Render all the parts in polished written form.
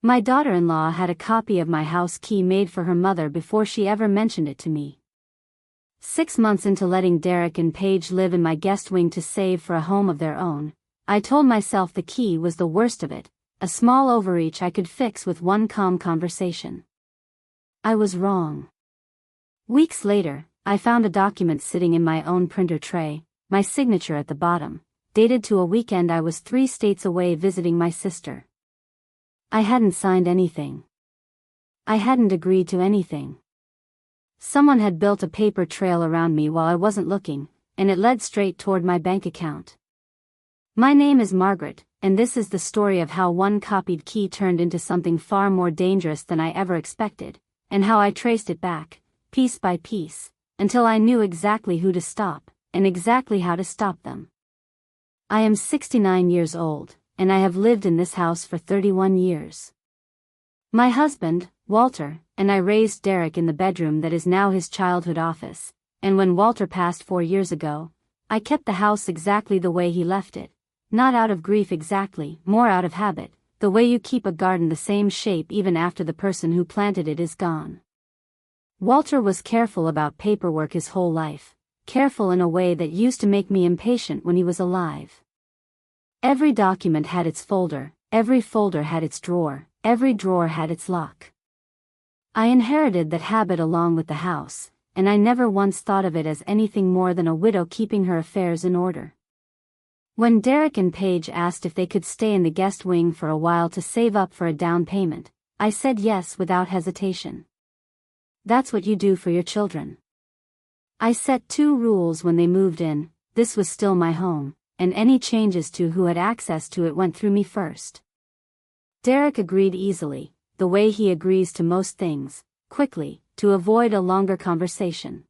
My daughter-in-law had a copy of my house key made for her mother before she ever mentioned it to me. 6 months into letting Derek and Paige live in my guest wing to save for a home of their own, I told myself the key was the worst of it, a small overreach I could fix with one calm conversation. I was wrong. Weeks later, I found a document sitting in my own printer tray, my signature at the bottom, dated to a weekend I was 3 states away visiting my sister. I hadn't signed anything. I hadn't agreed to anything. Someone had built a paper trail around me while I wasn't looking, and it led straight toward my bank account. My name is Margaret, and this is the story of how one copied key turned into something far more dangerous than I ever expected, and how I traced it back, piece by piece, until I knew exactly who to stop, and exactly how to stop them. I am 69 years old, and I have lived in this house for 31 years. My husband, Walter, and I raised Derek in the bedroom that is now his childhood office, and when Walter passed 4 years ago, I kept the house exactly the way he left it, not out of grief exactly, more out of habit, the way you keep a garden the same shape even after the person who planted it is gone. Walter was careful about paperwork his whole life, careful in a way that used to make me impatient when he was alive. Every document had its folder, every folder had its drawer, every drawer had its lock. I inherited that habit along with the house, and I never once thought of it as anything more than a widow keeping her affairs in order. When Derek and Paige asked if they could stay in the guest wing for a while to save up for a down payment, I said yes without hesitation. That's what you do for your children. I set 2 rules when they moved in: this was still my home, and any changes to who had access to it went through me first. Derek agreed easily, the way he agrees to most things, quickly, to avoid a longer conversation.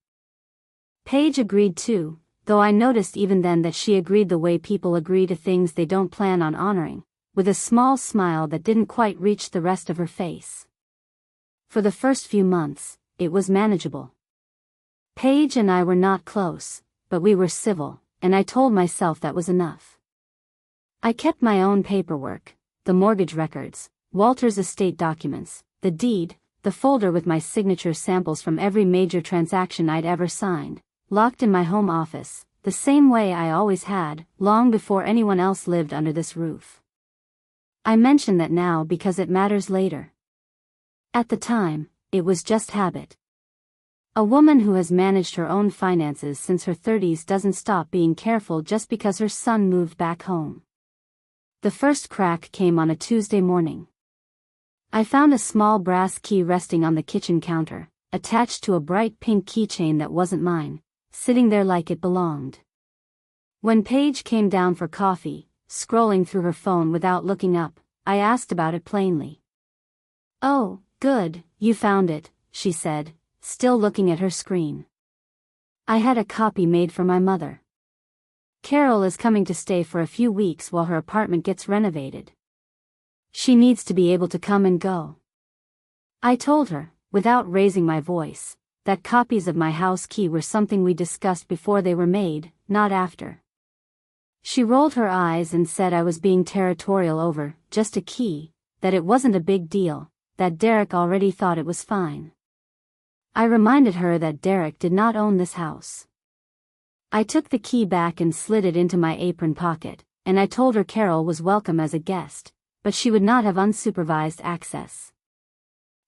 Paige agreed too, though I noticed even then that she agreed the way people agree to things they don't plan on honoring, with a small smile that didn't quite reach the rest of her face. For the first few months, it was manageable. Paige and I were not close, but we were civil, and I told myself that was enough. I kept my own paperwork, the mortgage records, Walter's estate documents, the deed, the folder with my signature samples from every major transaction I'd ever signed, locked in my home office, the same way I always had, long before anyone else lived under this roof. I mention that now because it matters later. At the time, it was just habit. A woman who has managed her own finances since her 30s doesn't stop being careful just because her son moved back home. The first crack came on a Tuesday morning. I found a small brass key resting on the kitchen counter, attached to a bright pink keychain that wasn't mine, sitting there like it belonged. When Paige came down for coffee, scrolling through her phone without looking up, I asked about it plainly. "Oh, good, you found it," she said, still looking at her screen. "I had a copy made for my mother. Carol is coming to stay for a few weeks while her apartment gets renovated. She needs to be able to come and go." I told her, without raising my voice, that copies of my house key were something we discussed before they were made, not after. She rolled her eyes and said I was being territorial over just a key, that it wasn't a big deal, that Derek already thought it was fine. I reminded her that Derek did not own this house. I took the key back and slid it into my apron pocket, and I told her Carol was welcome as a guest, but she would not have unsupervised access.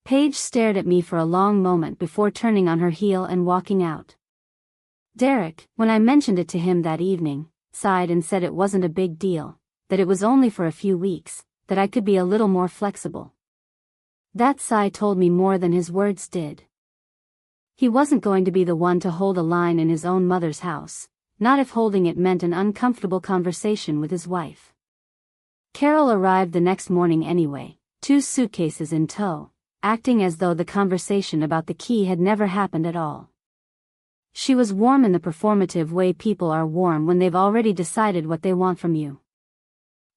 Paige stared at me for a long moment before turning on her heel and walking out. Derek, when I mentioned it to him that evening, sighed and said it wasn't a big deal, that it was only for a few weeks, that I could be a little more flexible. That sigh told me more than his words did. He wasn't going to be the one to hold a line in his own mother's house, not if holding it meant an uncomfortable conversation with his wife. Carol arrived the next morning anyway, 2 suitcases in tow, acting as though the conversation about the key had never happened at all. She was warm in the performative way people are warm when they've already decided what they want from you.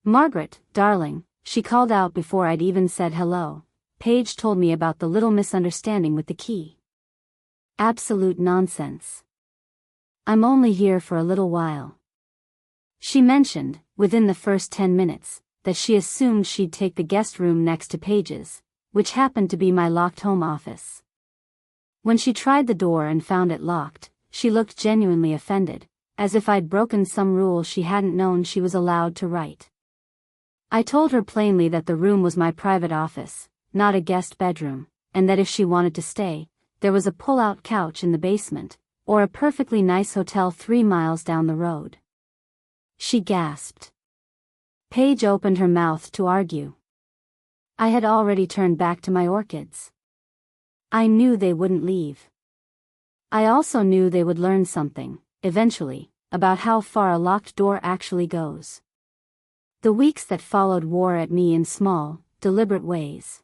"Margaret, darling," she called out before I'd even said hello, "Paige told me about the little misunderstanding with the key." Absolute nonsense. "I'm only here for a little while," she mentioned, within the first 10 minutes, that she assumed she'd take the guest room next to Paige's, which happened to be my locked home office. When she tried the door and found it locked, she looked genuinely offended, as if I'd broken some rule she hadn't known she was allowed to write. I told her plainly that the room was my private office, not a guest bedroom, and that if she wanted to stay, there was a pull-out couch in the basement, or a perfectly nice hotel 3 miles down the road. She gasped. Paige opened her mouth to argue. I had already turned back to my orchids. I knew they wouldn't leave. I also knew they would learn something, eventually, about how far a locked door actually goes. The weeks that followed wore at me in small, deliberate ways.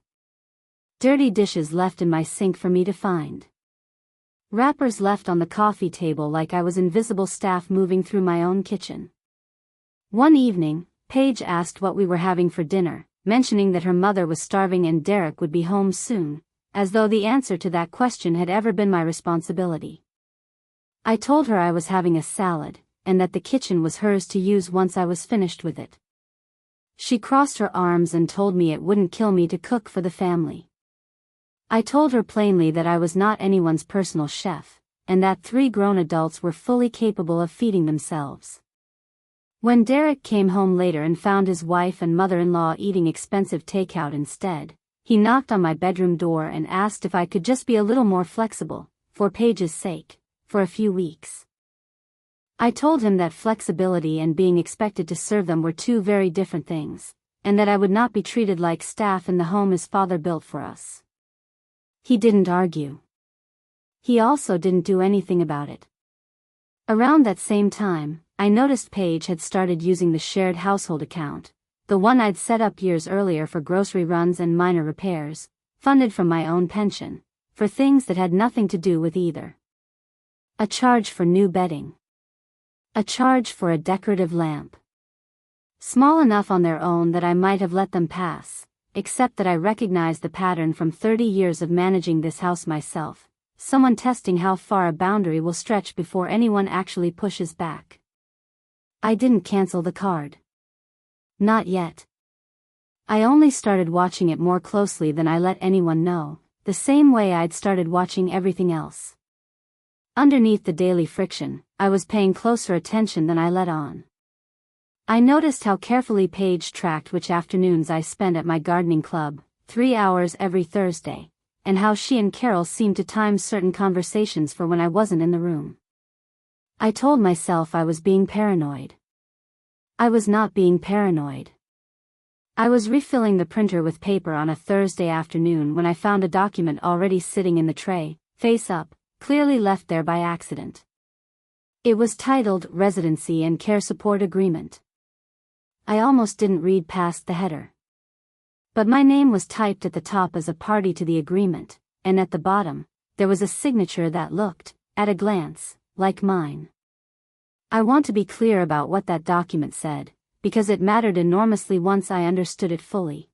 Dirty dishes left in my sink for me to find. Wrappers left on the coffee table like I was invisible staff moving through my own kitchen. One evening, Paige asked what we were having for dinner, mentioning that her mother was starving and Derek would be home soon, as though the answer to that question had ever been my responsibility. I told her I was having a salad, and that the kitchen was hers to use once I was finished with it. She crossed her arms and told me it wouldn't kill me to cook for the family. I told her plainly that I was not anyone's personal chef, and that 3 grown adults were fully capable of feeding themselves. When Derek came home later and found his wife and mother-in-law eating expensive takeout instead, he knocked on my bedroom door and asked if I could just be a little more flexible, for Paige's sake, for a few weeks. I told him that flexibility and being expected to serve them were 2 very different things, and that I would not be treated like staff in the home his father built for us. He didn't argue. He also didn't do anything about it. Around that same time, I noticed Paige had started using the shared household account, the one I'd set up years earlier for grocery runs and minor repairs, funded from my own pension, for things that had nothing to do with either. A charge for new bedding. A charge for a decorative lamp. Small enough on their own that I might have let them pass, except that I recognized the pattern from 30 years of managing this house myself, someone testing how far a boundary will stretch before anyone actually pushes back. I didn't cancel the card. Not yet. I only started watching it more closely than I let anyone know, the same way I'd started watching everything else. Underneath the daily friction, I was paying closer attention than I let on. I noticed how carefully Paige tracked which afternoons I spent at my gardening club, 3 hours every Thursday, and how she and Carol seemed to time certain conversations for when I wasn't in the room. I told myself I was being paranoid. I was not being paranoid. I was refilling the printer with paper on a Thursday afternoon when I found a document already sitting in the tray, face up, clearly left there by accident. It was titled Residency and Care Support Agreement. I almost didn't read past the header. But my name was typed at the top as a party to the agreement, and at the bottom, there was a signature that looked, at a glance, like mine. I want to be clear about what that document said, because it mattered enormously once I understood it fully.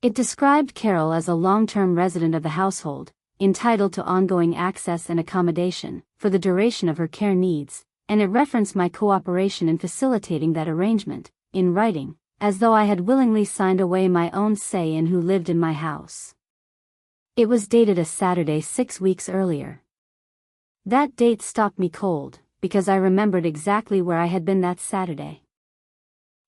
It described Carol as a long-term resident of the household, entitled to ongoing access and accommodation, for the duration of her care needs, and it referenced my cooperation in facilitating that arrangement, in writing, as though I had willingly signed away my own say in who lived in my house. It was dated a Saturday 6 weeks earlier. That date stopped me cold, because I remembered exactly where I had been that Saturday.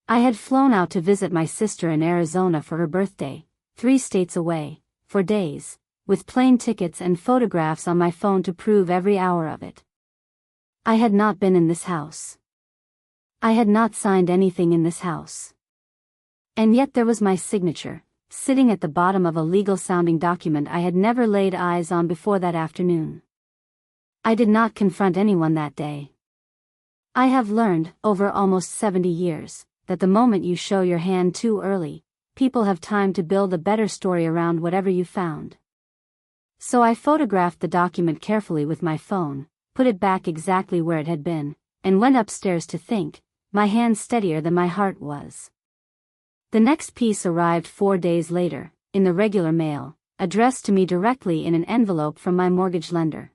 I had flown out to visit my sister in Arizona for her birthday, 3 states away, for days, with plane tickets and photographs on my phone to prove every hour of it. I had not been in this house. I had not signed anything in this house. And yet there was my signature, sitting at the bottom of a legal-sounding document I had never laid eyes on before that afternoon. I did not confront anyone that day. I have learned, over almost 70 years, that the moment you show your hand too early, people have time to build a better story around whatever you found. So I photographed the document carefully with my phone, put it back exactly where it had been, and went upstairs to think, my hand steadier than my heart was. The next piece arrived 4 days later, in the regular mail, addressed to me directly in an envelope from my mortgage lender.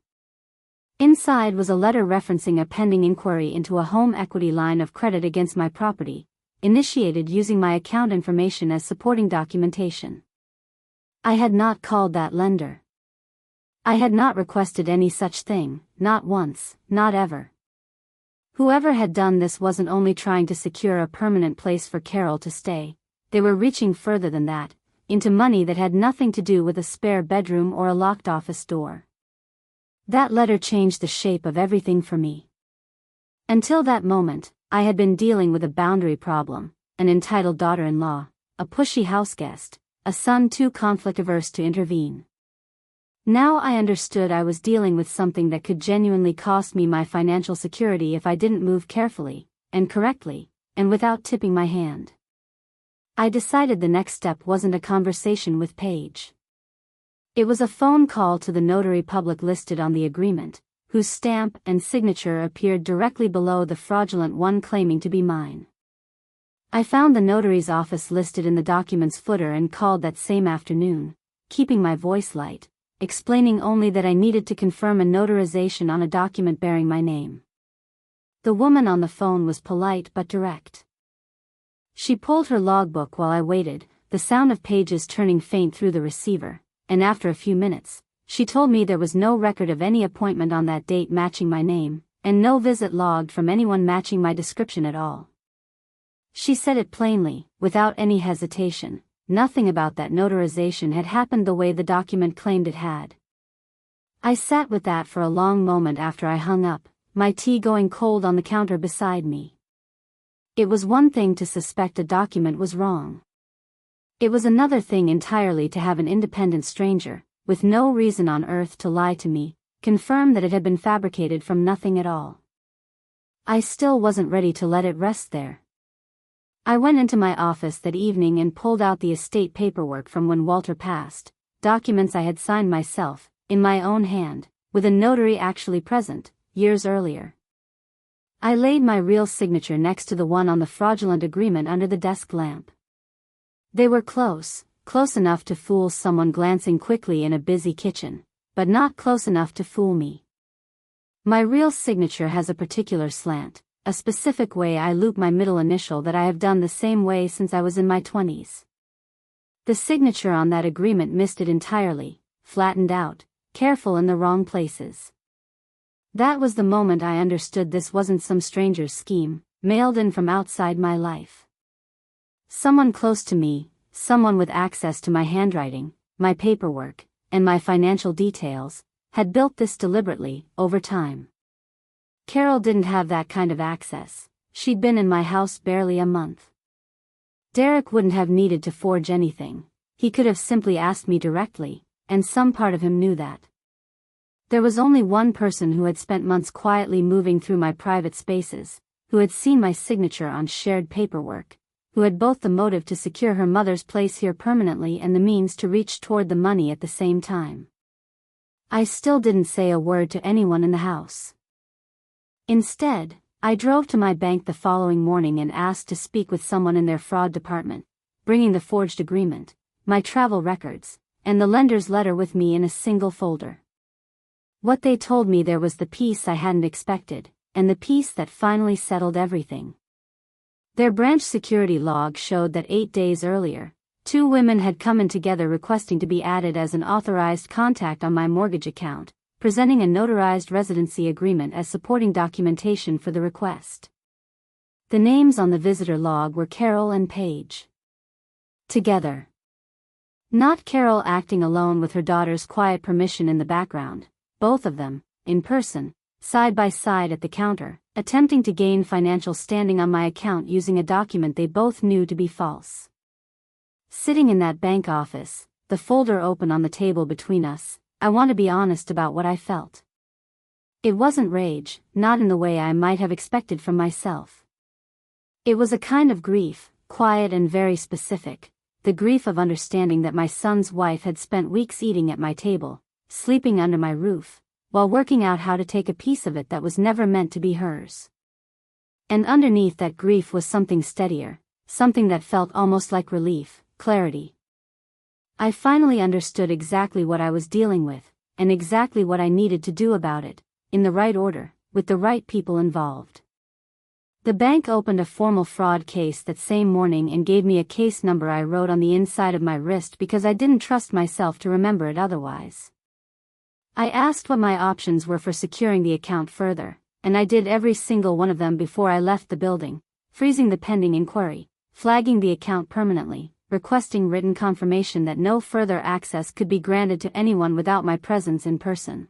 Inside was a letter referencing a pending inquiry into a home equity line of credit against my property, initiated using my account information as supporting documentation. I had not called that lender. I had not requested any such thing, not once, not ever. Whoever had done this wasn't only trying to secure a permanent place for Carol to stay, they were reaching further than that, into money that had nothing to do with a spare bedroom or a locked office door. That letter changed the shape of everything for me. Until that moment, I had been dealing with a boundary problem, an entitled daughter-in-law, a pushy houseguest, a son too conflict-averse to intervene. Now I understood I was dealing with something that could genuinely cost me my financial security if I didn't move carefully, and correctly, and without tipping my hand. I decided the next step wasn't a conversation with Paige. It was a phone call to the notary public listed on the agreement, whose stamp and signature appeared directly below the fraudulent one claiming to be mine. I found the notary's office listed in the document's footer and called that same afternoon, keeping my voice light, explaining only that I needed to confirm a notarization on a document bearing my name. The woman on the phone was polite but direct. She pulled her logbook while I waited, the sound of pages turning faint through the receiver, and after a few minutes, she told me there was no record of any appointment on that date matching my name, and no visit logged from anyone matching my description at all. She said it plainly, without any hesitation. Nothing about that notarization had happened the way the document claimed it had. I sat with that for a long moment after I hung up, my tea going cold on the counter beside me. It was one thing to suspect a document was wrong. It was another thing entirely to have an independent stranger, with no reason on earth to lie to me, confirm that it had been fabricated from nothing at all. I still wasn't ready to let it rest there. I went into my office that evening and pulled out the estate paperwork from when Walter passed, documents I had signed myself, in my own hand, with a notary actually present, years earlier. I laid my real signature next to the one on the fraudulent agreement under the desk lamp. They were close enough to fool someone glancing quickly in a busy kitchen, but not close enough to fool me. My real signature has a particular slant, a specific way I loop my middle initial that I have done the same way since I was in my 20s. The signature on that agreement missed it entirely, flattened out, careful in the wrong places. That was the moment I understood this wasn't some stranger's scheme, mailed in from outside my life. Someone close to me, someone with access to my handwriting, my paperwork, and my financial details, had built this deliberately, over time. Carol didn't have that kind of access. She'd been in my house barely a month. Derek wouldn't have needed to forge anything. He could have simply asked me directly, and some part of him knew that. There was only one person who had spent months quietly moving through my private spaces, who had seen my signature on shared paperwork, who had both the motive to secure her mother's place here permanently and the means to reach toward the money at the same time. I still didn't say a word to anyone in the house. Instead, I drove to my bank the following morning and asked to speak with someone in their fraud department, bringing the forged agreement, my travel records, and the lender's letter with me in a single folder. What they told me there was the piece I hadn't expected, and the piece that finally settled everything. Their branch security log showed that 8 days earlier, 2 women had come in together requesting to be added as an authorized contact on my mortgage account, presenting a notarized residency agreement as supporting documentation for the request. The names on the visitor log were Carol and Paige. Together. Not Carol acting alone with her daughter's quiet permission in the background, both of them, in person, side by side at the counter, attempting to gain financial standing on my account using a document they both knew to be false. Sitting in that bank office, the folder open on the table between us, I want to be honest about what I felt. It wasn't rage, not in the way I might have expected from myself. It was a kind of grief, quiet and very specific, the grief of understanding that my son's wife had spent weeks eating at my table, sleeping under my roof, while working out how to take a piece of it that was never meant to be hers. And underneath that grief was something steadier, something that felt almost like relief, clarity. I finally understood exactly what I was dealing with, and exactly what I needed to do about it, in the right order, with the right people involved. The bank opened a formal fraud case that same morning and gave me a case number I wrote on the inside of my wrist because I didn't trust myself to remember it otherwise. I asked what my options were for securing the account further, and I did every single one of them before I left the building: freezing the pending inquiry, flagging the account permanently, requesting written confirmation that no further access could be granted to anyone without my presence in person.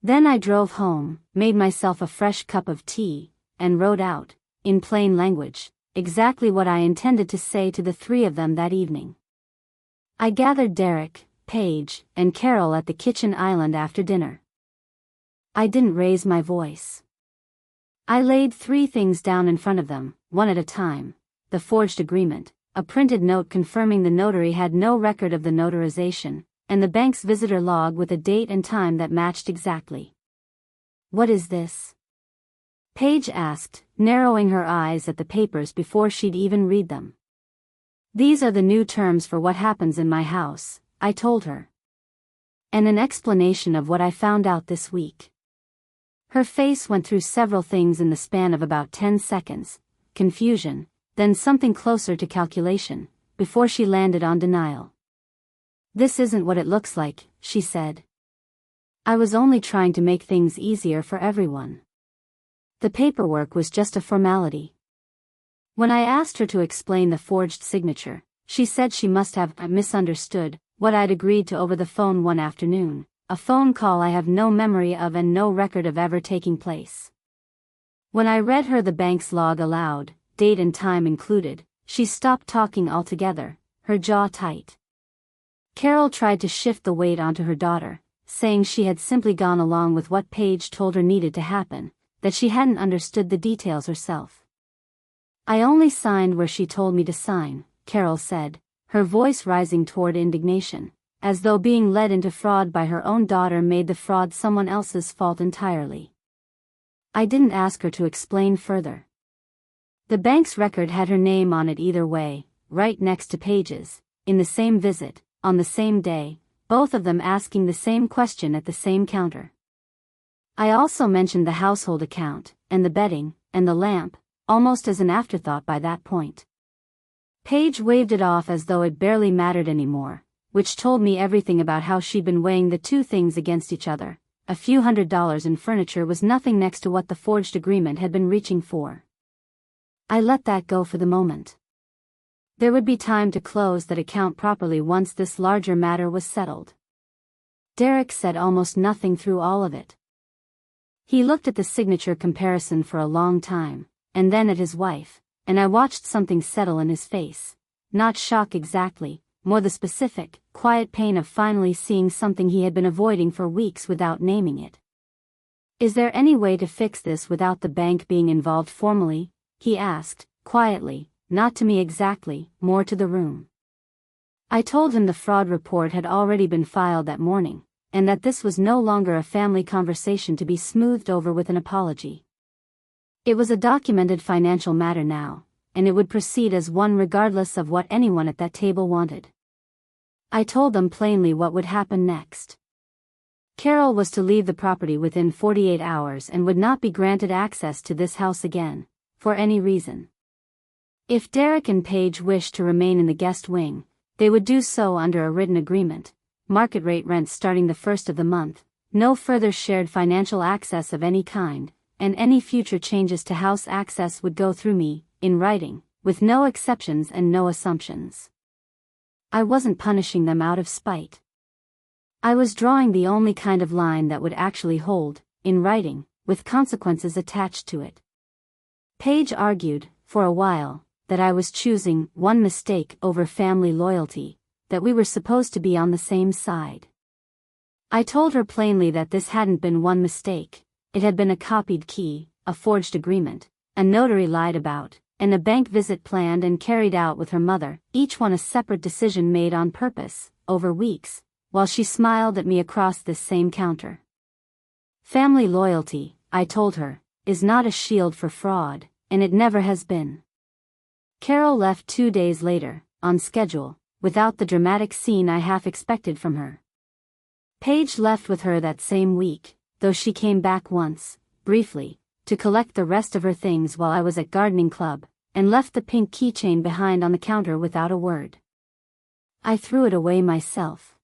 Then I drove home, made myself a fresh cup of tea, and wrote out, in plain language, exactly what I intended to say to the three of them that evening. I gathered Derek, Paige, and Carol at the kitchen island after dinner. I didn't raise my voice. I laid 3 things down in front of them, one at a time: the forged agreement, a printed note confirming the notary had no record of the notarization, and the bank's visitor log with a date and time that matched exactly. "What is this?" Paige asked, narrowing her eyes at the papers before she'd even read them. "These are the new terms for what happens in my house," I told her. "And an explanation of what I found out this week." Her face went through several things in the span of about 10 seconds: confusion, then something closer to calculation, before she landed on denial. "This isn't what it looks like," she said. "I was only trying to make things easier for everyone. The paperwork was just a formality." When I asked her to explain the forged signature, she said she must have misunderstood what I'd agreed to over the phone one afternoon, a phone call I have no memory of and no record of ever taking place. When I read her the bank's log aloud, date and time included, she stopped talking altogether, her jaw tight. Carol tried to shift the weight onto her daughter, saying she had simply gone along with what Paige told her needed to happen, that she hadn't understood the details herself. "I only signed where she told me to sign," Carol said, her voice rising toward indignation, as though being led into fraud by her own daughter made the fraud someone else's fault entirely. I didn't ask her to explain further. The bank's record had her name on it either way, right next to Paige's, in the same visit, on the same day, both of them asking the same question at the same counter. I also mentioned the household account, and the bedding, and the lamp, almost as an afterthought by that point. Paige waved it off as though it barely mattered anymore, which told me everything about how she'd been weighing the two things against each other. A few $100s in furniture was nothing next to what the forged agreement had been reaching for. I let that go for the moment. There would be time to close that account properly once this larger matter was settled. Derek said almost nothing through all of it. He looked at the signature comparison for a long time, and then at his wife, and I watched something settle in his face. Not shock exactly, more the specific, quiet pain of finally seeing something he had been avoiding for weeks without naming it. "Is there any way to fix this without the bank being involved formally?" he asked, quietly, not to me exactly, more to the room. I told him the fraud report had already been filed that morning, and that this was no longer a family conversation to be smoothed over with an apology. It was a documented financial matter now, and it would proceed as one regardless of what anyone at that table wanted. I told them plainly what would happen next. Carol was to leave the property within 48 hours and would not be granted access to this house again, for any reason. If Derek and Paige wished to remain in the guest wing, they would do so under a written agreement, market rate rent starting the first of the month, no further shared financial access of any kind, and any future changes to house access would go through me, in writing, with no exceptions and no assumptions. I wasn't punishing them out of spite. I was drawing the only kind of line that would actually hold, in writing, with consequences attached to it. Paige argued, for a while, that I was choosing one mistake over family loyalty, that we were supposed to be on the same side. I told her plainly that this hadn't been one mistake, it had been a copied key, a forged agreement, a notary lied about, and a bank visit planned and carried out with her mother, each one a separate decision made on purpose, over weeks, while she smiled at me across this same counter. Family loyalty, I told her, is not a shield for fraud, and it never has been. Carol left 2 days later, on schedule, without the dramatic scene I half expected from her. Paige left with her that same week, though she came back once, briefly, to collect the rest of her things while I was at gardening club, and left the pink keychain behind on the counter without a word. I threw it away myself.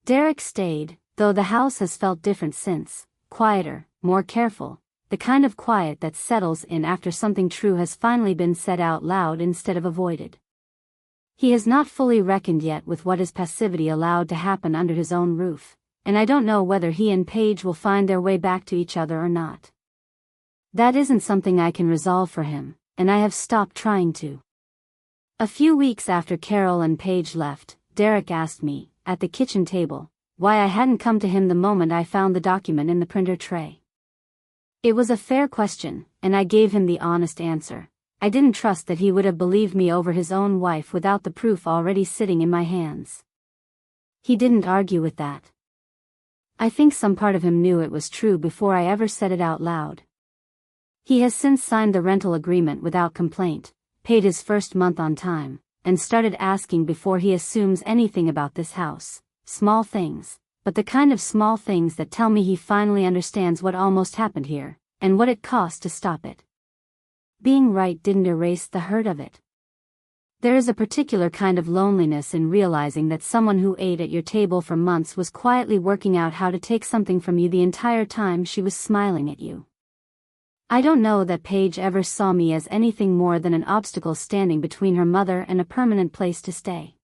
Derek stayed, though the house has felt different since, quieter, more careful, the kind of quiet that settles in after something true has finally been said out loud instead of avoided. He has not fully reckoned yet with what his passivity allowed to happen under his own roof, and I don't know whether he and Paige will find their way back to each other or not. That isn't something I can resolve for him, and I have stopped trying to. A few weeks after Carol and Paige left, Derek asked me, at the kitchen table, why I hadn't come to him the moment I found the document in the printer tray. It was a fair question, and I gave him the honest answer. I didn't trust that he would have believed me over his own wife without the proof already sitting in my hands. He didn't argue with that. I think some part of him knew it was true before I ever said it out loud. He has since signed the rental agreement without complaint, paid his first month on time, and started asking before he assumes anything about this house. Small things, but the kind of small things that tell me he finally understands what almost happened here, and what it cost to stop it. Being right didn't erase the hurt of it. There is a particular kind of loneliness in realizing that someone who ate at your table for months was quietly working out how to take something from you the entire time she was smiling at you. I don't know that Paige ever saw me as anything more than an obstacle standing between her mother and a permanent place to stay.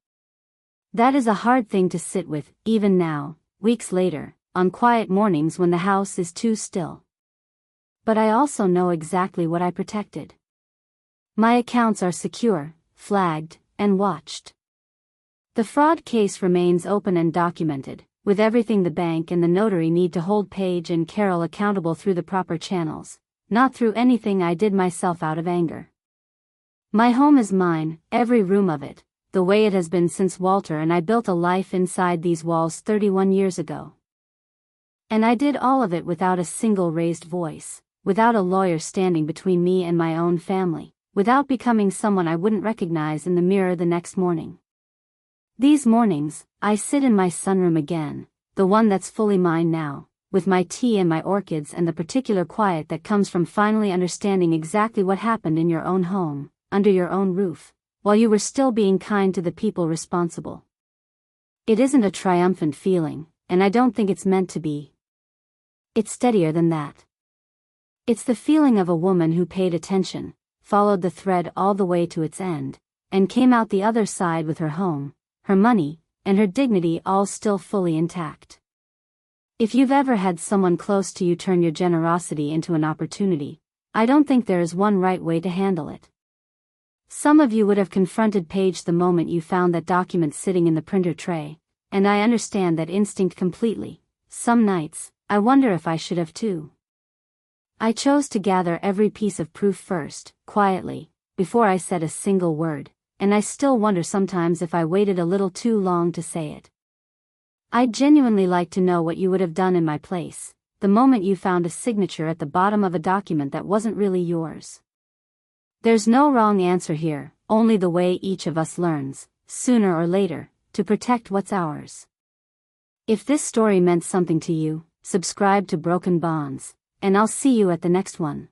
That is a hard thing to sit with, even now, weeks later, on quiet mornings when the house is too still. But I also know exactly what I protected. My accounts are secure, flagged, and watched. The fraud case remains open and documented, with everything the bank and the notary need to hold Paige and Carol accountable through the proper channels, not through anything I did myself out of anger. My home is mine, every room of it, the way it has been since Walter and I built a life inside these walls 31 years ago. And I did all of it without a single raised voice, without a lawyer standing between me and my own family, without becoming someone I wouldn't recognize in the mirror the next morning. These mornings, I sit in my sunroom again, the one that's fully mine now, with my tea and my orchids and the particular quiet that comes from finally understanding exactly what happened in your own home, under your own roof, while you were still being kind to the people responsible. It isn't a triumphant feeling, and I don't think it's meant to be. It's steadier than that. It's the feeling of a woman who paid attention, followed the thread all the way to its end, and came out the other side with her home, her money, and her dignity all still fully intact. If you've ever had someone close to you turn your generosity into an opportunity, I don't think there is one right way to handle it. Some of you would have confronted Paige the moment you found that document sitting in the printer tray, and I understand that instinct completely. Some nights, I wonder if I should have too. I chose to gather every piece of proof first, quietly, before I said a single word, and I still wonder sometimes if I waited a little too long to say it. I'd genuinely like to know what you would have done in my place, the moment you found a signature at the bottom of a document that wasn't really yours. There's no wrong answer here, only the way each of us learns, sooner or later, to protect what's ours. If this story meant something to you, subscribe to Broken Bonds, and I'll see you at the next one.